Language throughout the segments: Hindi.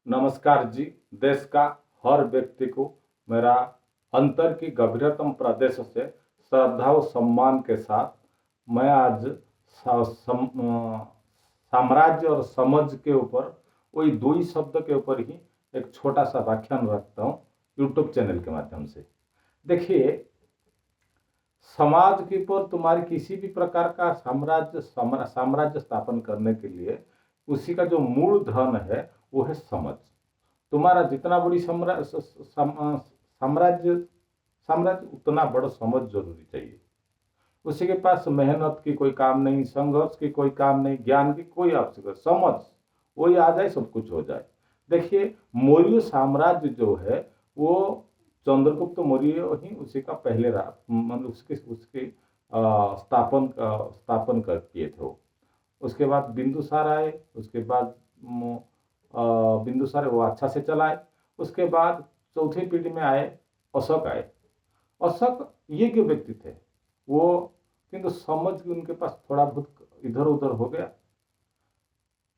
नमस्कार जी। देश का हर व्यक्ति को मेरा अंतर की गभीरतम प्रदेश से श्रद्धा और सम्मान के साथ मैं आज साम्राज्य और समझ के ऊपर वही दो ही शब्द के ऊपर ही एक छोटा सा व्याख्यान रखता हूँ यूट्यूब चैनल के माध्यम से। देखिए, समाज के ऊपर तुम्हारी किसी भी प्रकार का साम्राज्य स्थापन करने के लिए उसी का जो मूल धन है वो है समझ। तुम्हारा जितना बड़ी साम्राज्य साम्राज्य उतना बड़ा समझ जरूरी चाहिए। उसी के पास मेहनत की कोई काम नहीं, संघर्ष की कोई काम नहीं, ज्ञान की कोई आवश्यकता, समझ वही आ जाए सब कुछ हो जाए। देखिए, मौर्य साम्राज्य जो है वो चंद्रगुप्त मौर्य ही उसी का पहले मतलब उसके उसके स्थापन कर किए थे वो। उसके बाद बिंदुसार आए, उसके बाद बिंदुसार वो अच्छा से चलाए। उसके बाद चौथी पीढ़ी में आए अशोक आए। अशोक ये के व्यक्ति थे वो, किंतु समझ उनके पास थोड़ा बहुत इधर उधर हो गया,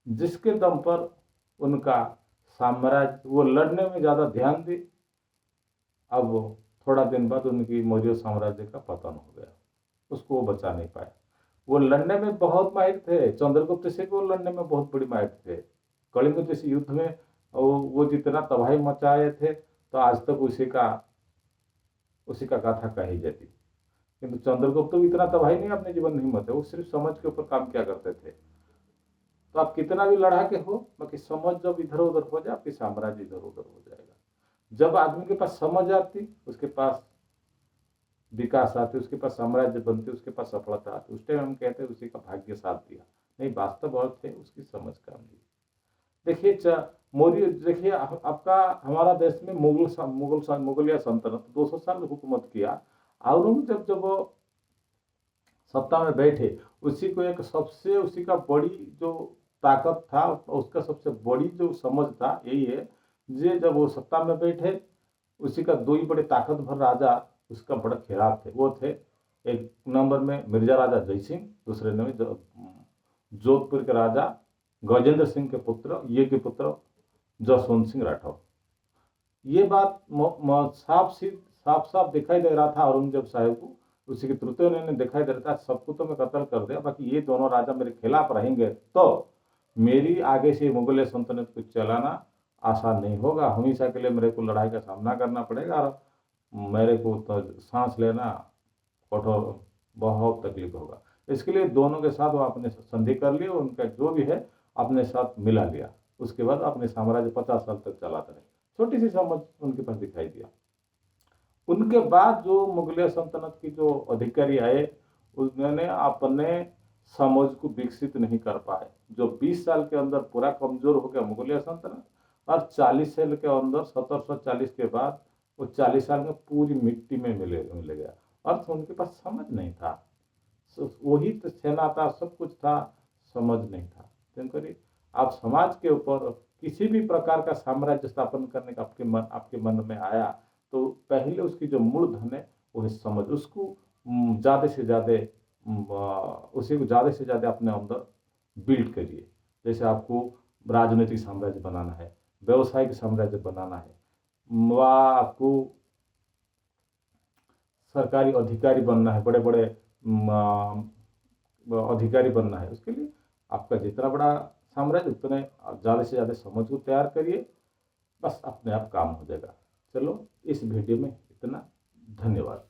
जिसके दम पर उनका साम्राज्य वो लड़ने में ज्यादा ध्यान दी। अब थोड़ा दिन बाद उनकी मौर्य साम्राज्य का पतन हो गया, उसको वो बचा नहीं पाए। वो लड़ने में बहुत माहिर थे, चंद्रगुप्त से भी वो लड़ने में बहुत बड़ी माहिर थे। कलिंग जैसे युद्ध में वो जितना तबाही मचाए थे तो आज तक उसी का गाथा कही जाती। किंतु चंद्रगुप्त तो इतना तबाही नहीं अपने जीवन नहीं मचे, वो सिर्फ समझ के ऊपर काम किया करते थे। तो आप कितना भी लड़ा के हो, बाकी समझ जब इधर उधर हो जाए आपकी साम्राज्य इधर उधर हो जाएगा। जब आदमी के पास समझ आती, उसके पास विकास आते, उसके पास साम्राज्य बनते, उसके पास सफलता आती, उस टाइम हम कहते हैं उसी का भाग्य साथ दिया। नहीं, वास्तव अर्थ है उसकी समझ काम दी। देखिए, मौर्य देखिए आपका हमारा देश में मुगलिया सल्तनत 200 साल हुकूमत किया। औरंगजेब जब सत्ता में बैठे, उसी को एक सबसे उसी का बड़ी जो ताकत था, उसका सबसे बड़ी जो समझ था यही है। जे जब वो सत्ता में बैठे, उसी का दो ही बड़े ताकतवर राजा उसका बड़ा खिलाफ थे। वो थे एक नंबर में मिर्जा राजा जयसिंह, दूसरे नंबर जोधपुर के राजा गजेंद्र सिंह के पुत्र जसवंत सिंह राठौर। ये बात साफ साफ दिखाई दे रहा था औरंगजेब साहब को। उसी के तृतीय उन्होंने दिखाई दे रहा था सबको तो मैं कत्ल कर दिया, बाकी ये दोनों राजा मेरे खिलाफ रहेंगे तो मेरी आगे से मुगल सल्तनत को चलाना आसान नहीं होगा। हमेशा के लिए मेरे को लड़ाई का सामना करना पड़ेगा और मेरे को तो सांस लेना कठोर बहुत तकलीफ होगा। इसके लिए दोनों के साथ वो आपने संधि कर लिया, उनका जो भी है अपने साथ मिला लिया। उसके बाद अपने साम्राज्य 50 साल तक चलाते रहे। छोटी सी समझ उनके पास दिखाई दिया। उनके बाद जो मुगलिया सल्तनत की जो अधिकारी आए, उन्होंने अपने समझ को विकसित नहीं कर पाए। जो 20 साल के अंदर पूरा कमजोर हो गया मुगलिया सल्तनत, और 40 साल के अंदर 1740 के बाद वो 40 साल में पूरी मिट्टी में मिले गया। अर्थ उनके पास समझ नहीं था। वही तो सेना था, सब कुछ था, समझ नहीं था। क्योंकि आप समाज के ऊपर किसी भी प्रकार का साम्राज्य स्थापन करने का आपके मन में आया तो पहले उसकी जो मूल धन है वो है समझ। उसको ज्यादा से ज्यादा उसी को ज्यादा से ज्यादा अपने अंदर बिल्ड करिए। जैसे आपको राजनीतिक साम्राज्य बनाना है, व्यवसायिक साम्राज्य बनाना है, व आपको सरकारी अधिकारी बनना है, बड़े बड़े अधिकारी बनना है, उसके लिए आपका जितना बड़ा साम्राज्य उतने ज़्यादा से ज़्यादा समझ को तैयार करिए, बस अपने आप काम हो जाएगा। चलो, इस वीडियो में इतना। धन्यवाद।